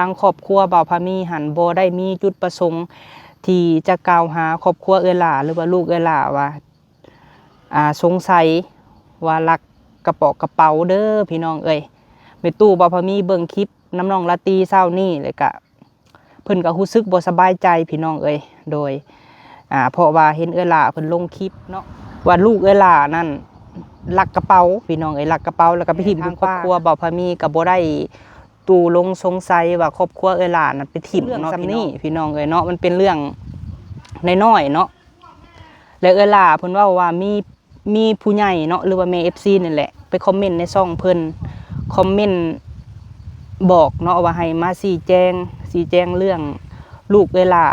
างครอบครัวบ่าวพามีหันบ่ได้มีจุดประสงค์ที่จะกล่าวหาครอบครัวเอื้อหล่าหรือว่าลูกเอื้อหล่าว่าสงสัยว่าลักกระเป๋าเด้อพี่น้องเอ้ยแม่ตู้บ่าวพามีเบิ่งคลิปน้ำน้องลาตีเช้านี้เลยก็เพิ่นก็รู้สึกบ่สบายใจพี่น้องเอ้ยโดยเพราะว่าเห็นเอื้อหล่าเพิ่นลงคลิปเนาะว่าลูกเอื้อหล่านั่นลักกระเป๋าพี่น้องเอ้ยลักกระเป๋าแล้วก็ไปถิ่มทางครอบครัวบ่าวพามีก็บ่ได้ตู่ลงสงสัยว่าครอบครัวเอื้อหล่านั่นไปถิ่มเนาะพี่น้องเอ้ยเนาะมันเป็นเรื่องน้อยๆเนาะแล้วเอื้อหล่าเพิ่นว่ามีผู้ใหญ่เนาะหรือว่าแม่ FC นั่นแหละไปคอมเมนต์ในช่องเพิ่นคอมเมนต์บอกเนาะว่าให้มาชี้แจงเรื่องลูกเอื้อหล่า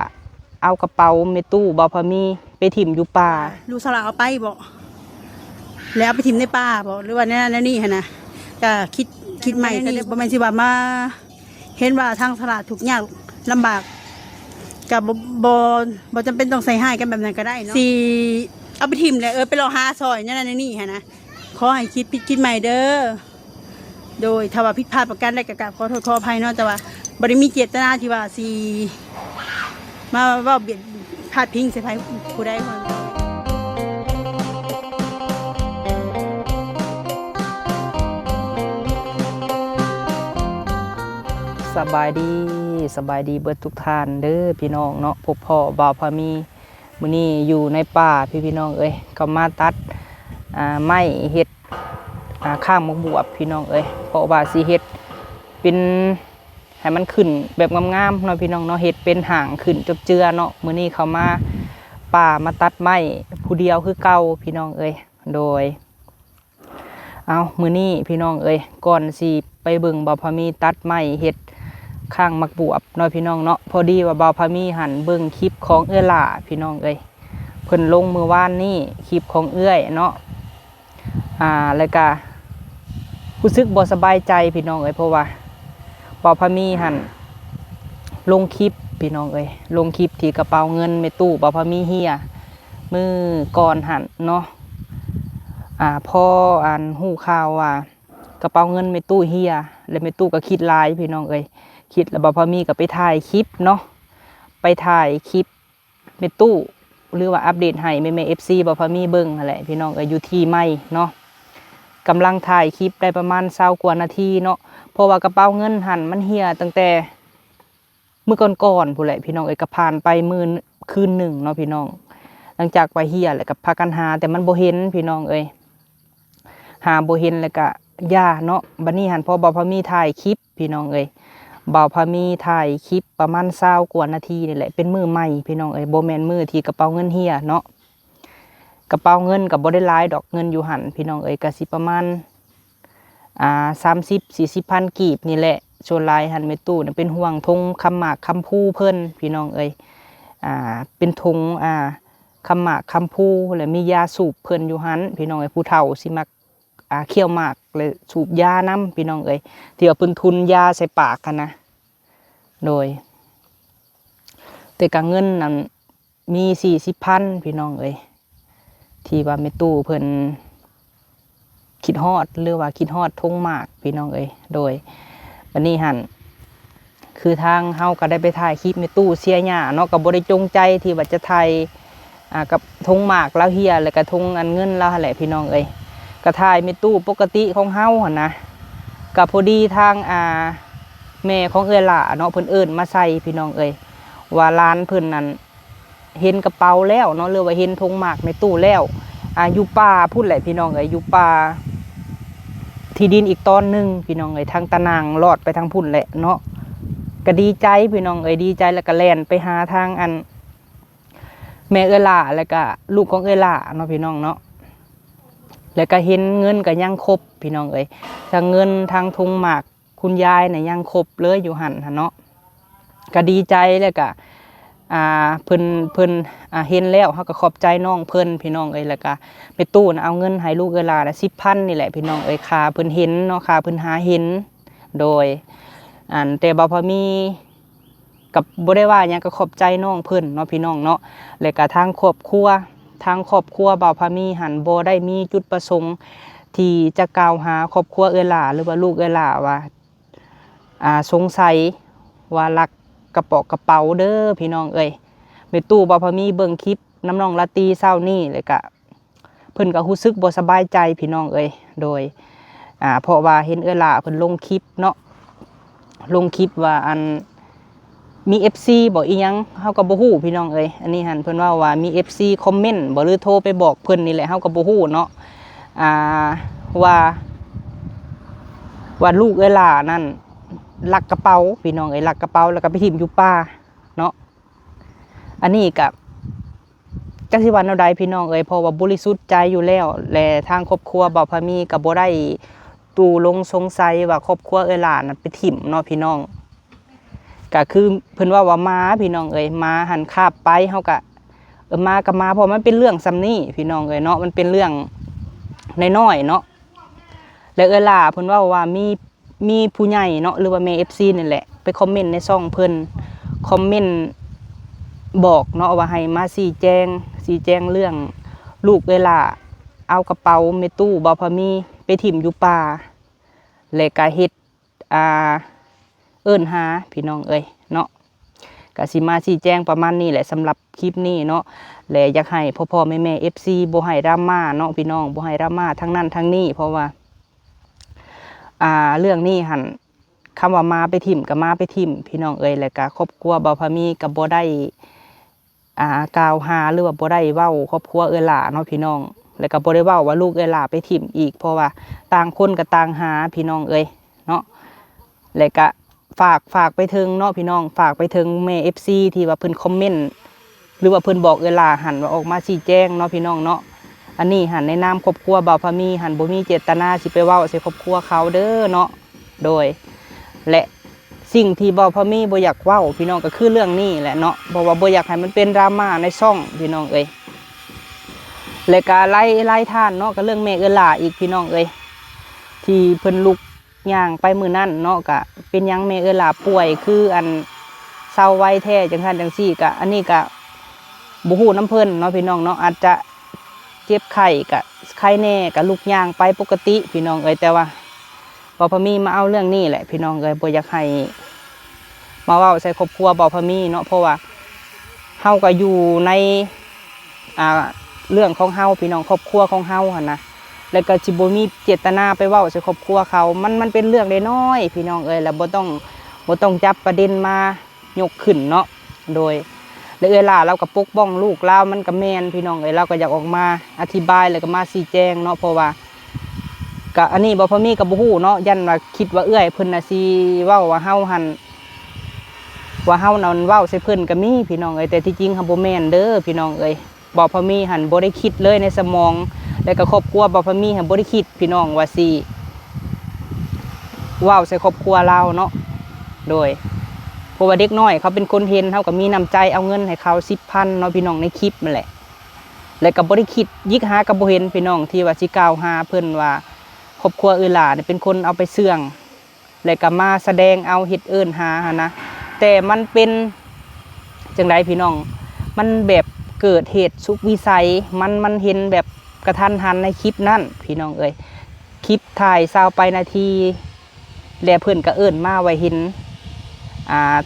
เอากระเป๋าแม่ตู้บ่าวพามีไปถิ่มอยู่ป่าลูกสลาเอาไปบ่แล้วไปถิ่มในป่าบ่หรือว่านั่นนี่หั่นน่ะก็คิดใหม่ก็บ่แม่นสิว่ามาเห็นว่าทางสลาทุกข์ยากลำบากก็บ่จำเป็นต้องใส่ให้กันแบบนั้นก็ได้เนาะสิเอาไปถิ่มแล้วไปรอหาซอยนั่นนี่หั่นนะขอให้คิดใหม่เด้อโดยถ้าว่าผิดพลาดประการใดก็กราบขอโทษขออภัยเนาะแต่ว่าบ่ได้มีเจตนาที่ว่าสิมาเว้าเบียดพลาดพิงใส่ไผผู้ใดคนสบายดีเบิดทุกท่านเด้อพี่น้องเนาะพบพ่อบ่าวพามีมื้อนี้อยู่ในป่าพี่น้องเอ้ยก็มาตัดไม้เฮ็ดข้างมะบวบพี่น้องเอ้ยเพราะว่าสิเฮ็ดเป็นให้มันขึ้นแบบงามๆเนาะพี่น้องเนาะเฮ็ดเป็นหางขึ้นจบเจือเนาะมื้อนี้เขามาป่ามาตัดไม้ผู้เดียวคือเก่าพี่น้องเอ้ยโดยเอามื้อนี้พี่น้องเอ้ยก่อนสิไปเบิ่งบ่าวพามีตัดไม้เฮ็ดข้างมักบวบเนาะพี่น้องเนาะพอดีว่าบ่าวพามีหันเบิ่งคลิปของเอื้อหล่าพี่น้องเอ้ยเพิ่นลงมือว่านนี่คลิปของเอื้อยเนาะแล้วก็รู้สึกบ่สบายใจพี่น้องเอ้ยเพราะว่าบ่าวพามีหันลงคลิปพี่น้องเอ้ยลงคลิปที่กระเป๋าเงินแม่ตู้บ่าวพามีเฮียมือก่อนหันเนาะพอฮู้ข่าวว่ากระเป๋าเงินแม่ตู้เฮียแล้วแม่ตู้ก็คิดหลายพี่น้องเอ้ยคิดแล้วบ่าวพามีก็ไปถ่ายคลิปเนาะไปถ่ายคลิปแม่ตู้หรือว่าอัปเดตให้แม่ๆ FC บ่าวพามีเบิ่งนั่นแหละพี่น้องเอ้ยอยู่ที่ใหม่เนาะกำลังถ่ายคลิปได้ประมาณ20กว่านาทีเนาะเพราะว่ากระเป๋าเงินหันมันเหี่ยตั้งแต่มื้อก่อนๆพู้นแหละพี่น้องเอ้ยก็ผ่านไปมื้อคืนหนึ่งเนาะพี่น้องหลังจากว่าเหี่ยแล้วก็พากันหาแต่มันบ่เห็นพี่น้องเอ้ยหาบ่เห็นแล้วก็ย่าเนาะบัดนี้หันพอบ่าวพามีถ่ายคลิปพี่น้องเอ้ยบ่าวพามีถ่ายคลิปประมาณ20กว่านาทีนี่แหละเป็นมื้อใหม่พี่น้องเอ้ยบ่แม่นมื้อที่กระเป๋าเงินเหี่ยเนาะกระเป๋าเงินกับบ่ได้หลายดอกเงินอยู่หันพี่น้องเอ้ยก็สิประมาณ30-40 พันกีบนี่แหละส่วนลายหันแม่ตู้เนี่ยเป็นห่วงธงคำหมากคำพูเพิ่นพี่น้องเอ้ยเป็นธงคำหมากคำพูแล้วมียาสูบเพิ่นอยู่หันพี่น้องเอ้ยผู้เฒ่าสิมักเคี่ยวหมากเลยสูบยาน้ำพี่น้องเอ้ยที่เอาเพิ่นทุนยาใส่ปากกันนะโดยแต่กะเงินนั้นมี40 พันพี่น้องเอ้ยที่ว่าแม่ตู้เพิ่นคิดฮอดหรือว่าคิดฮอดทงหมากพี่น้องเอ้ยโดยวันนี้หันคือทางเฮาก็ได้ไปถ่ายคลิปแม่ตู้เสียหญ้าเนาะก็บ่ได้จงใจที่ว่าจะถ่ายกับทงหมากแล้วเฮียแล้วก็ทงอันเงินแล้วแหละพี่น้องเอ้ยก็ถ่ายแม่ตู้ปกติของเฮาหั่นนะก็พอดีทางแม่ของเอื้อหล่าเนาะเพิ่นเอิ้นมาใส่พี่น้องเอ้ยว่าร้านเพิ่นนั่นเห็นกระเป๋าแล้วเนาะหรือว่าเห็นธงหมากในตู้แล้วอยู่ป่าพูดแหละพี่น้องเอ้ยอยู่ป่าที่ดินอีกตอนนึงพี่น้องเอ้ยทางตะนางลอดไปทางพุ่นแหละเนาะก็ดีใจพี่น้องเอ้ยดีใจแล้วก็แล่นไปหาทางแม่เอื้อหล่าแล้วก็ลูกของเอื้อหล่าเนาะพี่น้องเนาะแล้วก็เห็นเงินก็ยังครบพี่น้องเอ้ยทางเงินทางธงหมากคุณยายเนี่ยยังครบเลยอยู่หันเนาะก็ดีใจแล้วก็เพิ่นเห็นแล้วเขาก็ขอบใจน้องเพิ่นพี่น้องเอ้ยแล้วก็ไปตู้นะเอาเงินให้ลูกเอื้อหล่าละ10 พันนี่แหละพี่น้องเอ้ยค่าเพิ่นเห็นเนาะค่าเพิ่นหาเห็นโดยแต่บ่าวพามีกับบ่ได้ว่าหยังก็ขอบใจน้องเพิ่นเนาะพี่น้องเนาะแล้วก็ทางครอบครัวบ่าวพามีหันบ่ได้มีจุดประสงค์ที่จะกล่าวหาครอบครัวเอื้อหล่าหรือว่าลูกเอื้อหล่าว่าสงสัย ว่ารักกระเป๋ากระเป๋าเด้อพี่น้องเอ้ยแม่ตู้บ่พอมีเบิ่งคลิปน้ำน้องลาตรีเช้านี้เลยก็เพิ่นก็รู้สึกบ่สบายใจพี่น้องเอ้ยโดยเพราะว่าเห็นเอื้อหล่าเพิ่นลงคลิปเนาะลงคลิปว่าอันมี FC บอกอีหยังเฮาก็บ่ฮู้พี่น้องเอ้ยอันนี้หั่นเพิ่นว่ามี FC คอมเมนต์บ่หรือโทรไปบอกเพิ่นนี่แหละเฮาก็บ่ฮู้เนาะว่าลูกเอื้อหล่านั่นลักกระเป๋าพี่น้องเอ้ยลักกระเป๋าแล้วก็ไปทิ่มอยู่ป่าเนาะอันนี้ก็จักสิว่าแนวใดพี่น้องเอ้ยเพราะว่าบริสุทธิ์ใจอยู่แล้วและทางครอบครัวบ่าวพามีก็บ่ได้ตู่ลงสงสัยว่าครอบครัวเอื้อหล่านั่นไปทิ่มเนาะพี่น้องก็คือเพิ่นว่าม้าพี่น้องเอ้ยม้าหันคาบไปเฮาก็มากับมาเพราะมันเป็นเรื่องซำนี้พี่น้องเอ้ยเนาะมันเป็นเรื่องน้อยๆเนาะแล้วเอื้อหล่าเพิ่นว่ามีผู้ใหญ่เนาะหรือว่าแม่ FC นี่แหละไปคอมเมนต์ในช่องเพิ่นคอมเมนต์บอกเนาะว่าให้มาชี้แจงเรื่องลูกเอื้อหล่าเอากระเป๋าแม่ตู้บ่าวพามีไปถิ่มอยู่ป่าแล้วก็เฮ็ดเอิ้นหาพี่น้องเอ้ยเนาะก็สิมาชี้แจงประมาณนี้แหละสำหรับคลิปนี้เนาะและอยากให้พ่อๆแม่ๆ FC บ่ให้ดราม่าเนาะพี่น้องบ่ให้ดราม่าทั้งนั้นทั้งนี้เพราะว่าเรื่องนี้หั่นคำว่ามาไปถิ่มกับมาไปถิ่มพี่น้องเอ้ยแล้วก็ครอบครัวบ่าวพามีก็บ่ได้กล่าวหาหรือว่าบ่ได้เว้าครอบครัวเอื้อหล่าเนาะพี่น้องแล้วก็บ่ได้เว้าว่าลูกเอื้อหล่าไปถิ่มอีกเพราะว่าต่างคนก็ต่างหาพี่น้องเอ้ยเนาะแล้วก็ฝากไปถึงเนาะพี่น้องฝากไปถึงแม่ FC ที่ว่าเพิ่นคอมเมนต์หรือว่าเพิ่นบอกเอื้อหล่าหันว่าออกมาชี้แจงเนาะพี่น้องเนาะอันนี้หันในนามครอบครัวบ่าวพามีหันบ่มีเจตนาสิไปเว้าใส่ครอบครัวเขาเด้อเนาะโดยและสิ่งที่บ่าวพามีบ่อยากเว้าพี่น้องก็คือเรื่องนี้แหละเนาะเพราะว่าบ่อยากให้มันเป็นดราม่าในช่องพี่น้องเอ้ยและก็ไล่ท่านเนาะก็เรื่องแม่เอื้อหล่าอีกพี่น้องเอ้ยที่เพิ่นลุกย่างไปมื้อนั้นเนาะก็เป็นหยังแม่เอื้อหล่าป่วยคืออันเศร้าไว้แท้จังซั่นจังซี่ก็อันนี้ก็บ่ฮู้นำเพิ่นเนาะพี่น้องเนาะอาจจะเจ็บไข้ก็ไข้แน่ก็ลุกย่างไปปกติพี่น้องเอ้ยแต่ว่าบ่าวพามีมาเอาเรื่องนี้แหละพี่น้องเอ้ยบ่อยากให้มาเว้าใส่ครอบครัวบ่าวพามีเนาะเพราะว่าเฮาก็อยู่ในเรื่องของเฮาพี่น้องครอบครัวของเฮาหั่นนะแล้วก็สิบ่มีเจตนาไปเว้าใส่ครอบครัวเขามันเป็นเรื่องน้อยๆพี่น้องเอ้ยแล้วบ่ต้องจับประเด็นมายกขึ้นเนาะโดยแล้วเอื้อหล่าเราก็ปกป้องลูกเรามันก็แม่นพี่น้องเอ้ยเราก็อยากออกมาอธิบายแล้วก็มาชี้แจงเนาะเพราะว่าก็อันนี้บ่พอมีก็บ่ฮู้เนาะยันว่าคิดว่าเอื้อยเพิ่นน่ะสิเว้าว่าเฮาหั่นว่าเฮานั่นเว้าใส่เพิ่นก็มีพี่น้องเอ้ยแต่ที่จริงเฮาบ่แม่นเด้อพี่น้องเอ้ยบ่พอมีหั่นบ่ได้คิดเลยในสมองแล้วก็ครอบครัวบ่พอมีหั่นบ่ได้คิดพี่น้องว่าสิเว้าใส่ครอบครัวเราเนาะโดยเพราะว่าเด็กน้อยเขาเป็นคนเห็นเฮาก็มีน้ำใจเอาเงินให้เขา 10,000 เนาะพี่น้องในคลิปนั่นแหละแล้วก็บ่ได้คิดยิกหาก็บ่เห็นพี่น้องที่ว่าสิกล่าวหาเพิ่นว่าครอบครัวเอื้อหล่าเนี่ยเป็นคนเอาไปเสื่องแล้วก็มาแสดงเอาเฮ็ดเอิ้นหาหั่นนะแต่มันเป็นจังไดพี่น้องมันแบบเกิดเหตุสุกวิสัยมันเห็นแบบกระทันหันในคลิปนั่นพี่น้องเอ้ยคลิปถ่าย20 ไปนาทีแล้วเพิ่นก็เอิ้นมาไว้เห็น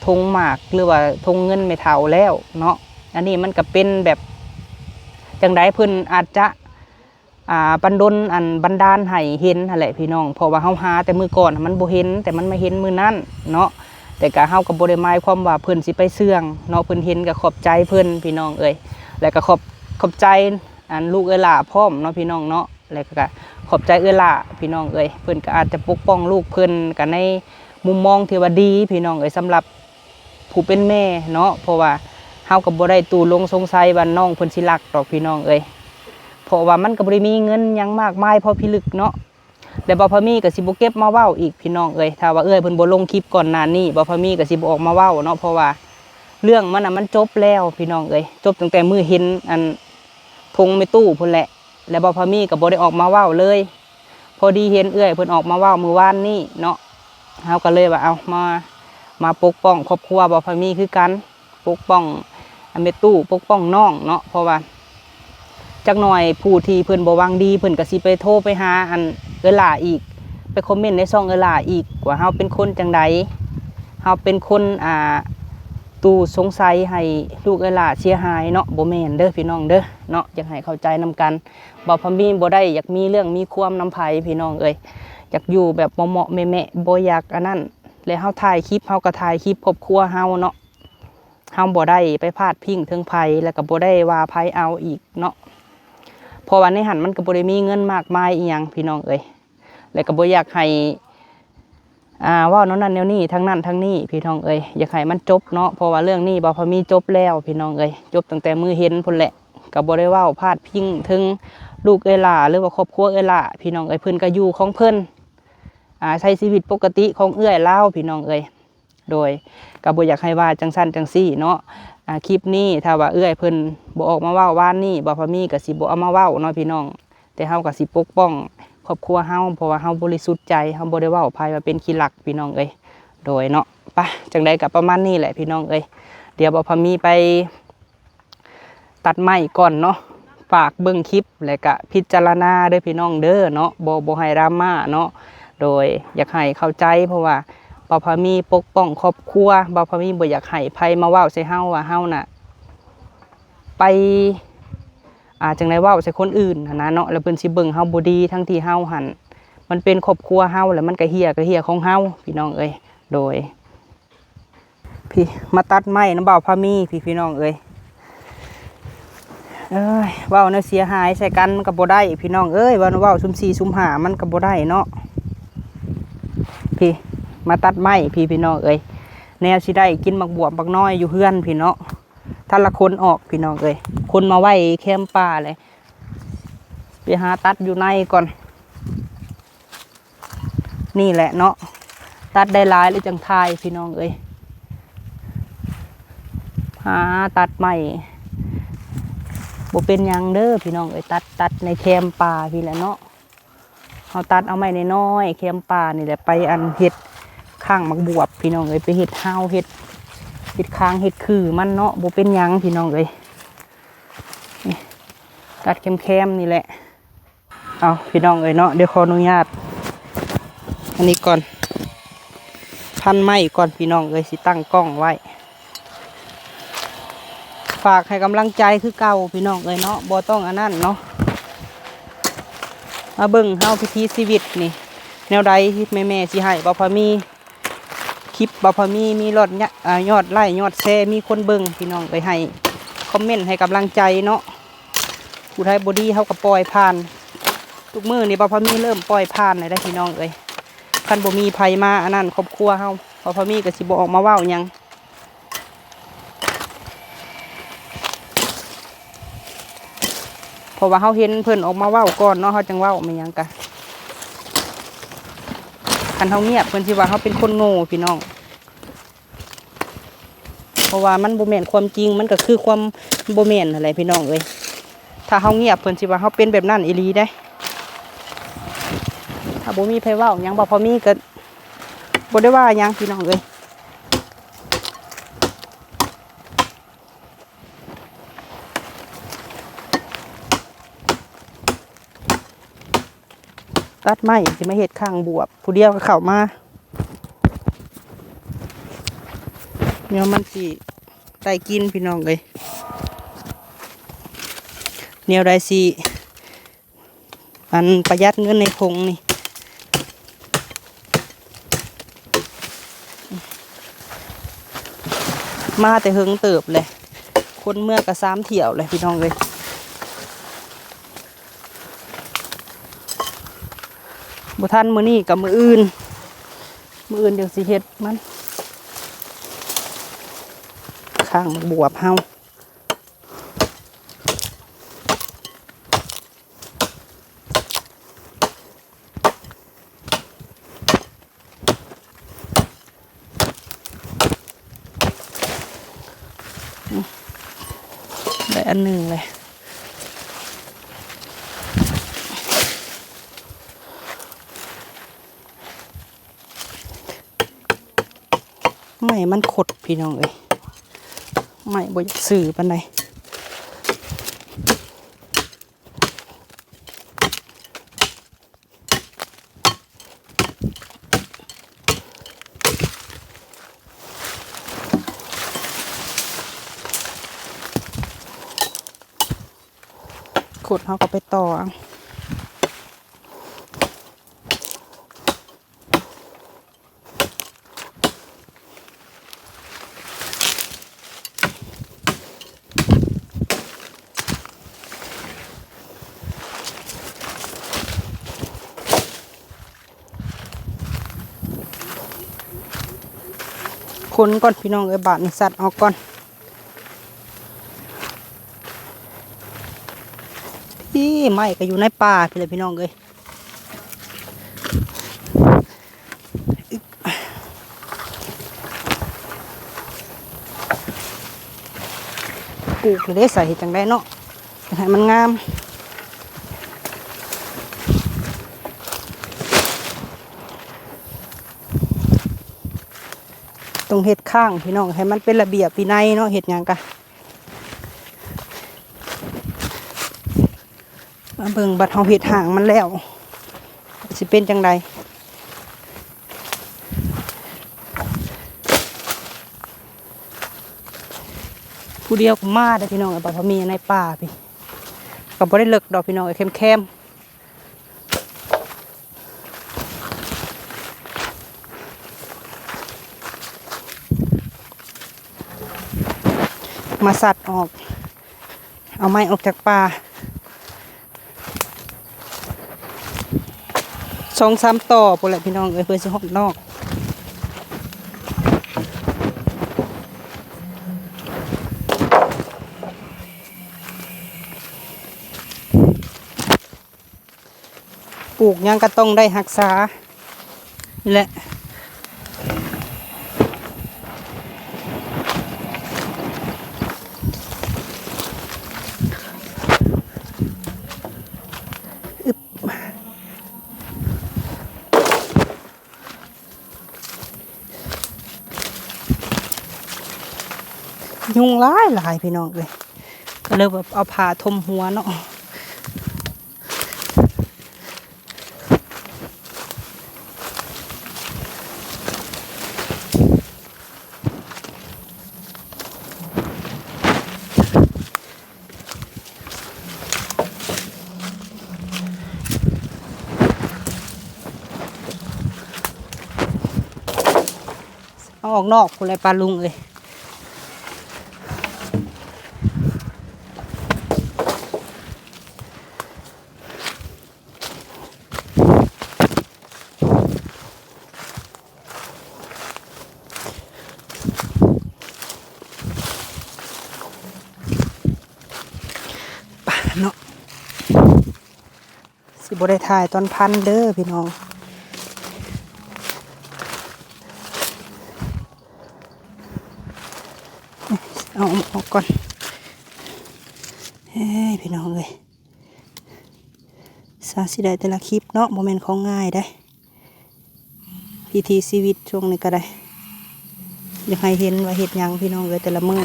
ธงหมากหรือว่าธงเงินไม่เท่าแล้วเนาะอันนี้มันก็เป็นแบบจังไดเพิ่นอาจจะบันดาลให้เห็นนั่นแหละพี่น้องเพราะว่าเฮาหาแต่มือก่อนมันบ่เห็นแต่มันมาเห็นมือนั้นเนาะแต่ก็เฮาก็บ่ได้หมายความว่าเพิ่นสิไปเสื่องเนาะเพิ่นเห็นก็ขอบใจเพิ่นพี่น้องเอ้ยแล้วก็ขอบใจลูกเอื้อหล่าพร้อมเนาะพี่น้องเนาะแล้วก็ขอบใจเอื้อหล่าพี่น้องเอ้ยเพิ่นก็อาจจะปกป้องลูกเพิ่นก็ในมุมมองที่ว่าดีพี่น้องเอ้ยสำหรับผู้เป็นแม่เนาะเพราะว่าเฮาก็บ่ได้ตู่ลงสงสัยว่าน้องเพิ่นสิรักดอกพี่น้องเอ้ยเพราะว่ามันก็บ่ได้มีเงินหยังมากมายพอพิลึกเนาะแล้วบ่พอมีก็สิบ่เก็บมาเว้าอีกพี่น้องเอ้ยถ้าว่าเพิ่นบ่ลงคลิปก่อนหน้านี้บ่พอมีก็สิบ่ออกมาเว้าเนาะเพราะว่าเรื่องมันมันจบแล้วพี่น้องเอ้ยจบตั้งแต่มื้อเห็นธงในตู้พุ่นแหละแล้วบ่พอมีก็บ่ได้ออกมาเว้าเลยพอดีเห็นเพิ่นออกมาเว้ามื้อวานนี้เนาะเฮาก็เลยว่าเอามาปกป้องครอบครัวบ่พอมีคือกันปกป้องแม่ตู้ปกป้องน้องเนาะเพราะว่าจักหน่อยผู้ที่เพิ่นบ่หวังดีเพิ่นก็สิไปโทรไปหาเอื้อหล่าอีกไปคอมเมนต์ในช่องเอื้อหล่าอีกว่าเฮาเป็นคนจังใด เฮาเป็นคนตู้สงสัยให้ลูกเอ้ยล่ะเสียหายเนาะบ่แม่นเด้อพี่น้องเด้อเนาะอยากให้เข้าใจนำกันบ่พอมีบ่ได้อยากมีเรื่องมีความนำไผพี่น้องเอ้ยอยากอยู่แบบเหมาะๆแม่ๆบ่อยากอันนั้นแล้วเฮาถ่ายคลิปเฮาก็ถ่ายคลิปครอบครัวเฮาเนาะเฮาบ่ได้ไปพาดพิงถึงไผแล้วก็บ่ได้ว่าไผเอาอีกเนาะเพราะว่าในหันมันก็บ่ได้มีเงินมากมายอีหยังพี่น้องเอ้ยแล้วก็บ่อยากให้ว่านั่นแนวนี้ทั้งนั้นทั้งนี้พี่น้องเอ้ยอยากให้มันจบเนาะเพราะว่าเรื่องนี้บ่พอมีจบแล้วพี่น้องเอ้ยจบตั้งแต่มือเห็นพุ่นแหละก็บ่ได้เว้าพาดพิงถึงลูกเอ้ยล่ะหรือว่าครอบครัวเอ้ยล่ะพี่น้องเอ้ยเพิ่นก็อยู่ของเพิ่นใช้ชีวิตปกติของเอื้อยเล่าพี่น้องเอ้ยโดยก็บ่อยากให้ว่าจังซั่นจังซี่เนาะคลิปนี้ถ้าว่าเอื้อยเพิ่นบ่ออกมาเว้าว่านนี้บ่พอมีก็สิบ่เอามาเว้าเนาะพี่น้องแต่เฮาก็สิปกป้องครอบครัวเฮาเพราะว่าเฮาบริสุทธิ์ใจเฮาบ่ได้เว้าภายว่าเป็นขี้หลักพี่น้องเอ้ยโดยเนาะไปจังใดก็ประมาณนี้แหละพี่น้องเอ้ยเดี๋ยวบ่พอมีไปตัดไม้ก่อนเนาะฝากเบิ่งคลิปแล้วก็พิจารณาเด้อพี่น้องเด้อเนาะบ่ให้ดราม่าเนาะโดยอยากให้เข้าใจเพราะว่าบ่พอมีปกป้องครอบครัวบ่พอมีบ่อยากให้ไผมาเว้าใส่เฮาว่าเฮาน่ะไปจังได๋เว้าใส่คนอื่นนะเนาะแล้วเพิ่นสิเบิ่งเฮาบ่ดีทั้งที่เฮาหั่นมันเป็นครอบครัวเฮาแล้วมันก็เหียของเฮาพี่น้องเอ้ยโดยพี่มาตัดไม้น้ำบ่าวพามีพี่น้องเอ้ยเว้าเนาะเสียหายใส่กันมันก็บ่ได้พี่น้องเอ้ยเว้าซุ่ม4ซุ่ม5มันก็บ่ได้เนาะพี่มาตัดไม้พี่น้องเอ้ยแนวสิได้กินบักบวบบักน้อยอยู่เฮือนพี่เนาะท่านละคนออกพี่น้องเอ้ยคนมาไว้แคมป์ป่าเลยไปหาตัดอยู่ในก่อนนี่แหละเนาะตัดได้หลายหรือจังทายพี่น้องเอ้ยหาตัดใหม่บ่เป็นยังเด้อพี่น้องเอ้ยตัดในแคมป์ป่าพี่แหละเนาะเอาตัดเอาไม้น้อยแคมป์ป่านี่แหละไปอันเห็ดข้างมักบวบพี่น้องเอ้ยไปเห็ดห้าวเห็ดค้างเห็ดคือมันเนาะบ่เป็นยังพี่น้องเอ้ยตัดแคมๆนี่แหละเอาพี่น้องเอ้ยเนาะเดี๋ยวขออนุญาตอันนี้ก่อนพันไม้ก่อนพี่น้องเอ้ยสิตั้งกล้องไว้ฝากให้กำลังใจคือเก่าพี่น้องเอ้ยเนาะบ่ต้องอันนั้นเนาะมาเบิ่งเฮาพิธีชีวิตนี่แนวใดที่แม่สิให้บ่พอมีคลิปบ่พอมียอดไลค์ยอดแชร์มีคนเบิ่งพี่น้องไปให้คอมเมนต์ให้กำลังใจเนาะผู้ไทยบอดี้เฮาก็ปล่อยผ่านทุกมื้อนี่บ่พอมีเริ่มปล่อยผ่านเลยได้พี่น้องเอ้ยคันบ่มีไผมาอันนั้นครอบครัวเฮาบ่พอมีก็สิบ่ออกมาเว้าหยังเพราะว่าเฮาเห็นเพิ่นออกมาเว้าก่อนเนาะเฮาจังเว้าไม่หยังกะคันเฮาเงียบเพิ่นสิว่าเฮาเป็นคนโง่พี่น้องเพราะว่ามันบ่แม่นความจริงมันก็คือความบ่แม่นอะไรพี่น้องเอ้ยถ้าเฮาเงียบเพิ่นสิว่าเฮาเป็นแบบนั้นอีหลีได้ถ้าบ่มีไผเว้าหยังบ่พอมีก็บ่ได้ว่าหยังพี่น้องเอ้ยตัดไม้สิมาเฮ็ดข้างบวบผู้เดียวก็เข้ามาเดี๋ยวมันสิได้กินพี่น้องเอ้ยแนวใดสิอันประหยัดเงินในพงนี่มาแต่เฮิงเติบเลยคนเมื่อกระซ้ำเถี่ยวเลยพี่น้องเลยบ่ทันมื้อนี้กับมื้ออื่นเดี๋ยวสิเฮ็ดมันข้างบวบเฮาได้อันหนึ่งเลยไม่มันขดพี่น้องเอ้ยไม่บ่อยากสื่อปานใด ขุดเขาก็ไปต่อเอาคนก่อนพี่น้องบาดนี่สัตว์ออกก่อนพี่ไม่ก็อยู่ในป่าพี่เลยพี่น้องปลูกเลยใส่จังได้เนาะให้มันงามตรงเห็ดข้างพี่น้องให้มันเป็นระเบียบวินัยเนาะเห็ดหยังกะมาเบิ่งบัดเฮาเห็ดห่างมันแล้วสิเป็นจังไดผู้เดียวก็มาได้พี่น้องบัดเขามีในป่าพี่ก็บ่ได้เลิกดอกพี่น้องเข้มมาสัตว์ออกเอาไม้ออกจากป่า2-3 ต่อพวกแหละพี่น้องเพื่อจะหดนอกปลูกยังก็ต้องได้รักษานี่แหละยุงหลายพี่น้องเลยก็เลยแบบเอาผ้าทมหัวเนาะเอาออกนอกคุณเลยปลาลุงเลยเนาะสิบ่ได้ถ่ายตอนพันเด้อพี่น้องเอาออกก่อนเฮ้ยพี่น้องเลยสาสิได้แต่ละคลิปเนาะโมเมนต์ของง่ายได้พิธีชีวิตช่วงนี้ก็ได้อยากให้เห็นว่าเห็ดยังพี่น้องเลยแต่ละมื้อ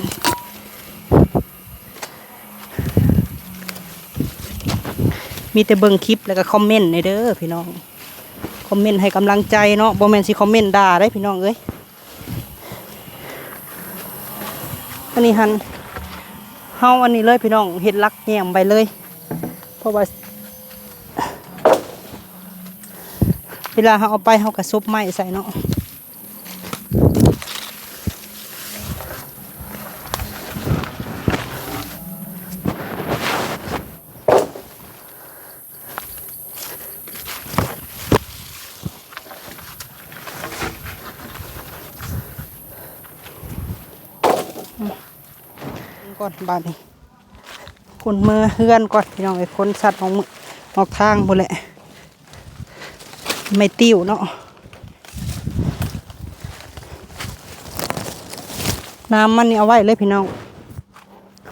มีแต่เบิ่งคลิปแล้วก็คอมเมนต์ในเด้อพี่น้องคอมเมนต์ให้กำลังใจเนาะบ่แม่นสิคอมเมนต์ด่าได้พี่น้องเอ้ยอันนี้หันเฮาอันนี้เลยพี่น้องเฮ็ดลักแยมไปเลยเพราะว่าเวลาเฮาเอาไปเฮาก็ซุบไม้ใส่เนาะก่อนบาดนี้คนมือเฮือนก่อนพี่น้องไอ้คนสัตว์ออกทางหมดแหละไม่ติ้วเนาะน้ำมันนี่เอาไว้เลยพี่น้อง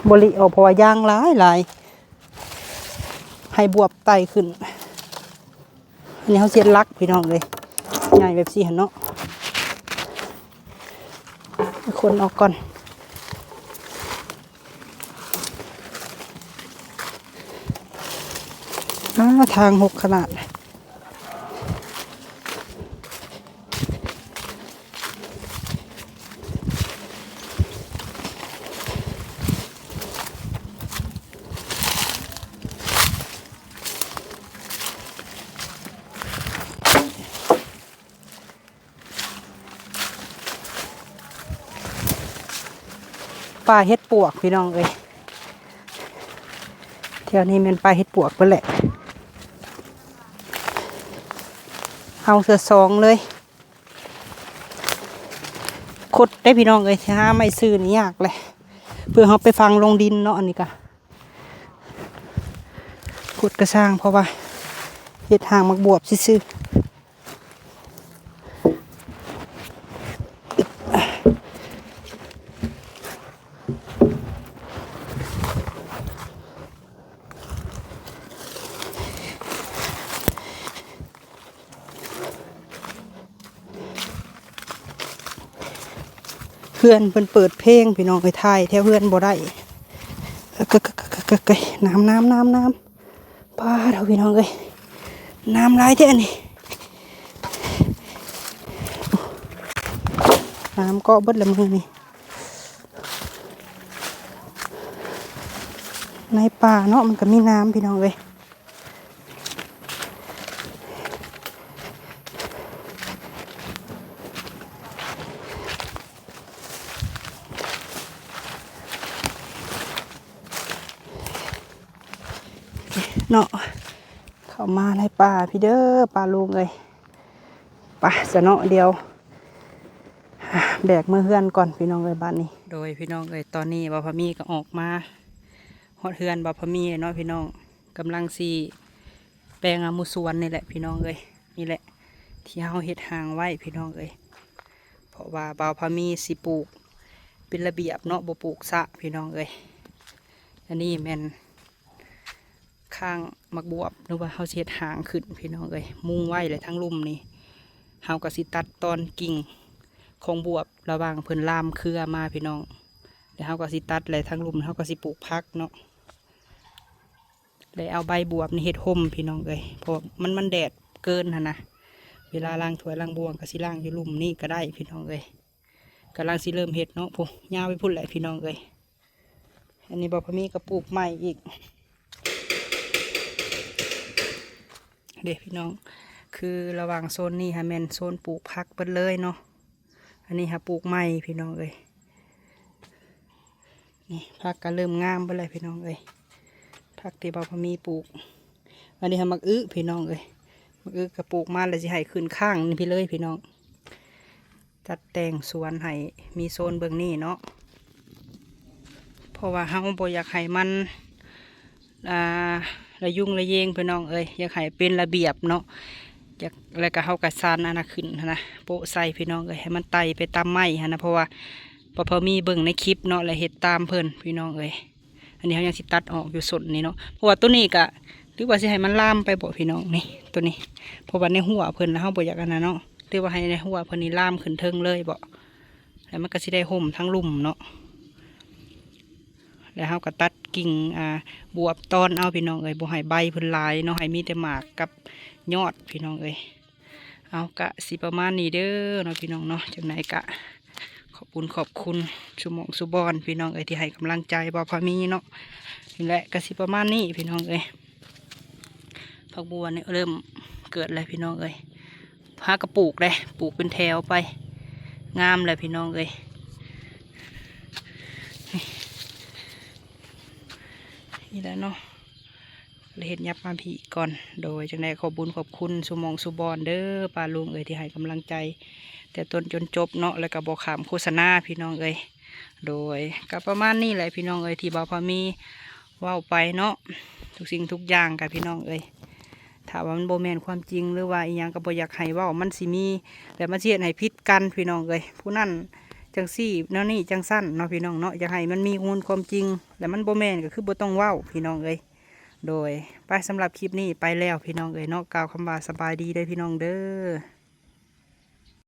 บริเอาเพราะว่าย่างหลายให้บวบไตขึ้นอันนี้เขาเสียลักพี่น้องเลยใหญ่แบบสี่หันเนาะคนออกก่อนทางหกขนาด ป่าเฮ็ดปวกพี่น้องเอ้ยแถวนี้เป็นป่าเฮ็ดปวกเพิ่นแหละเอาเสือสองเลยขุดได้พี่น้องเอ้ยหาไม่ซื้อนี่ยากเลยเพื่อเขาไปฟังลงดินเนาะอันนี้ก็ขุดกระช่างเพราะว่าเฮ็ดหางมักบวบซื่อเพื่อนเพิ่นเปิดเพลงพี่น้องไปถ่ายแถวเพื่อนบ่ได้กน้ำป้าเถอะพี่น้องเอ้ยน้ำร้ายแท้นี่น้ำก็เบิดละมือนี่ในป่าเนาะมันก็มีน้ำพี่น้องเอ้ยเนาะเข้ามาในป่าพี่เด้อป่าลุงเลยป่าจะเนาะเดียวแบกมือเฮือนก่อนพี่น้องเลยบ้านนี้โดยพี่น้องเลยตอนนี้บ่าวพะมีก็ออกมาฮอดเฮือนบ่าวพะมีเนาะพี่น้องกำลังสีแปลงอามุสวนนี่แหละพี่น้องเลยนี่แหละที่เฮาเฮ็ดหางไว้พี่น้องเลยเพราะว่าบ่าวพะมีสิปลูกเป็นระเบียบเนาะบ่ปลูกสะพี่น้องเลยอันนี้แม่นข้างมักบวบหรือว่าเฮาเฮ็ดหางขึ้นพี่น้องเลยมุงไว้เลยทั้งลุ่มนี่เฮาก็สิตัดตอนกิ่งของบวบระหว่างเพิ่นลามเครือมาพี่น้องเดี๋ยวเฮาก็สิตัดเลยทั้งลุ่มเฮาก็สิปลูกพักเนาะเลยเอาใบบวบนี่เฮ็ดห่มพี่น้องเลยเพราะมันแดดเกินนะเวลาล้างถ้วยล้างบวงก็สิล้างอยู่ลุ่มนี่ก็ได้พี่น้องเลยกำลังสิเริ่มเฮ็ดเนาะผู้ยาวไปพุ่นแหละพี่น้องเลยอันนี้บ่พอมีก็ปลูกใหม่อีกเด็กพี่น้องคือระหว่างโซนนี้ฮะแมนโซนปลูกพักเปิดเลยเนาะอันนี้ฮะปลูกใหม่พี่น้องเอ้ยนี่พักก็เริ่มงามไปเลยพี่น้องเอ้ยพักที่บ่าวพมีปลูกอันนี้ฮะมักอื้อพี่น้องเอ้ยมักอื้อก็ปลูกมาแล้วสิให้ขึ้นข้างนี่พี่เลยพี่น้องจัดแต่งสวนให้มีโซนเบื้องนี้เนาะเพราะว่าเฮาบ่อยากให้มันระยุ่งระเยงพี่น้องเอ้ยอยากให้เป็นระเบียบเนาะอยากแล้วก็เฮากระซานอันนั้นขึ้นนะโปะใส่พี่น้องเอ้ยให้มันไต่ไปตามไม้ฮะนะเพราะว่าพอมีเบิ่งในคลิปเนาะและเห็ดตามเพิ่นพี่น้องเอ้ยอันนี้เขายังสิตัดออกอยู่ส่วนนี้เนาะเพราะว่าตัวนี้ก็หรือว่าสิให้มันลามไปบ่พี่น้องนี่ตัวนี้เพราะว่าในหัวเพิ่นแล้วเฮาบ่อยากอันนั้นเนาะหรือว่าให้ในหัวเพิ่นนี่ลามขึ้นเทิงเลยบ่แล้วมันก็สิได้ห่มทั้งลุ่มเนาะแล้วเฮาก็ตัดกิ่งบวบตอนเอาพี่น้องเอ้ยบ่ให้ใบเพิ่นลายเนาะให้มีแต่หมากกับยอดพี่น้องเอ้ยเอากะสิประมาณนี้เด้อเนาะพี่น้องเนาะจังไหนกะขอบคุณชุมงสุบอนพี่น้องเอ้ยที่ให้กำลังใจบ่าวพามีเนาะนี่แหละกะสิประมาณนี้พี่น้องเอ้ยผักบัวเนี่ยเริ่มเกิดเลยพี่น้องเอ้ยพากระปลูกเลยปลูกเป็นแถวไปงามเลยพี่น้องเอ้ยนี่แหละเนาะเห็นยับมาผีก่อนโดยจังได้ขอบคุณสุมงสุบอนเด้อป้าลุงเอ้ยที่ให้กำลังใจแต่ต้นจนจบเนาะแล้วก็บอกขามโฆษณาพี่น้องเอ้ยโดยก็ประมาณนี้แหละพี่น้องเอ้ยที่บ่าวพามีว่าไปเนาะทุกสิ่งทุกอย่างกับพี่น้องเอ้ยถ้าว่ามันโบแมนความจริงหรือว่าอีหยังก็บ่อยากให้ว่ามันสิมีแต่มันเสียให้พิษกันพี่น้องเอ้ยผู้นั่นจังซี่เนาะนี่จังสั้นเนาะพี่น้องเนาะอยากให้มันมีมูลความจริงแต่มันโบแมนก็คือบ่ต้องเว้าพี่น้องเอ้ยโดยไปสำหรับคลิปนี้ไปแล้วพี่น้องเอ๋ยเนาะกล่าวคำว่าสบายดีได้พี่น้องเด้อ